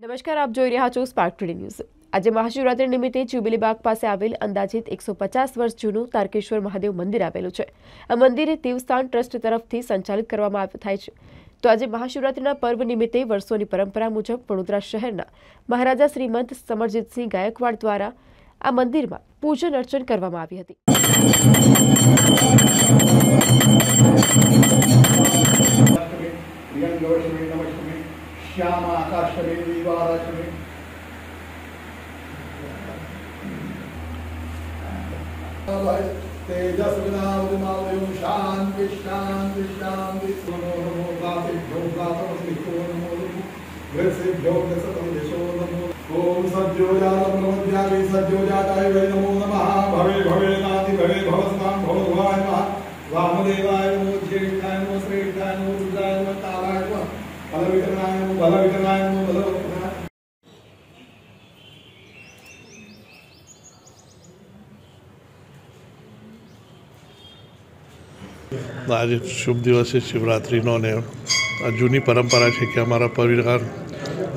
નમસ્કાર, આપ જોઈ રહ્યા છો સ્પાર્ક ટુડે ન્યૂઝ। આજે મહાશિવરાત્રી નિમિત્તે જ્યુબિલીબાગ પાસે આવેલ અંદાજિત 150 વર્ષ જૂનું તારકેશ્વર મહાદેવ મંદિર આવેલું છે। આ મંદિર દેવસ્થાન ટ્રસ્ટ તરફથી સંચાલિત કરવામાં થાય છે। તો આજે મહાશિવરાત્રીના પર્વ નિમિત્તે વર્ષોની પરંપરા મુજબ વડોદરા શહેરના મહારાજા શ્રીમંત સમરજીતસિંહ ગાયકવાડ દ્વારા આ મંદિરમાં પૂજન અર્ચન કરવામાં આવી હતી। श्याम आकाश में दीवार में तेजस विनाम शांति शांति शांति ओम सज्जोजात सज्जोजाताय वै नमो नमः भवे भवे नाति भवे भवस्तां भवद्वाय नमः वामदेवाय नमो ज्येष्ठाय नमो श्रेष्ठाय नमो रुद्राय नमो ताराय नमः बलविक्रमाय नमो बलविक्रमाय नमो बलविक्रमाय। आज शुभ दिवस है शिवरात्रिनो ने जूनी परंपरा है कि अमरा परिवार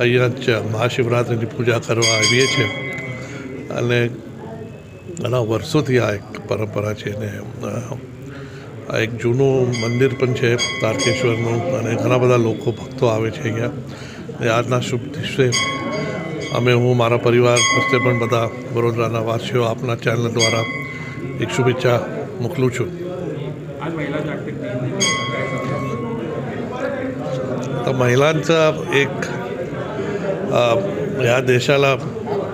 अहींया ज महाशिवरात्रिनी पूजा करवा आवीए छे अने घणा वर्षोथी आ एक परंपरा है ने आ एक जूनू मंदिर पण है तारकेश्वरનું અને ઘણા બધા લોકો ભક્તો આવે છે અહીંયા। આજના શુભ દિવસે અમે હું મારા પરિવાર વચ્ચે પણ બધા વડોદરાના વાસીઓ આપના ચેનલ દ્વારા એક શુભેચ્છા મોકલું છું। तर महिलांचा एक या देशाला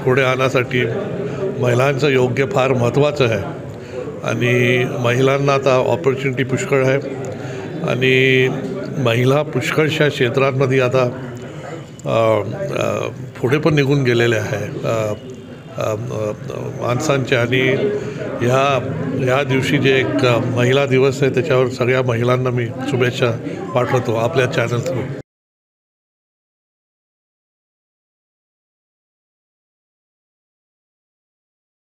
पुढे आणण्यासाठी महिलांचं योग्य फार महत्त्वाचं आहे आणि महिलांना आता ऑपॉर्च्युनिटी पुष्कळ आहे आणि महिला पुष्कळशा क्षेत्रांमध्ये आता पुढे पण निघून गेलेल्या आहे माणसांच्या। आणि ह्या दिवशी जे एक महिला दिवस आहे त्याच्यावर सगळ्या महिलांना मी शुभेच्छा पाठवतो आपल्या चॅनल थ्रू।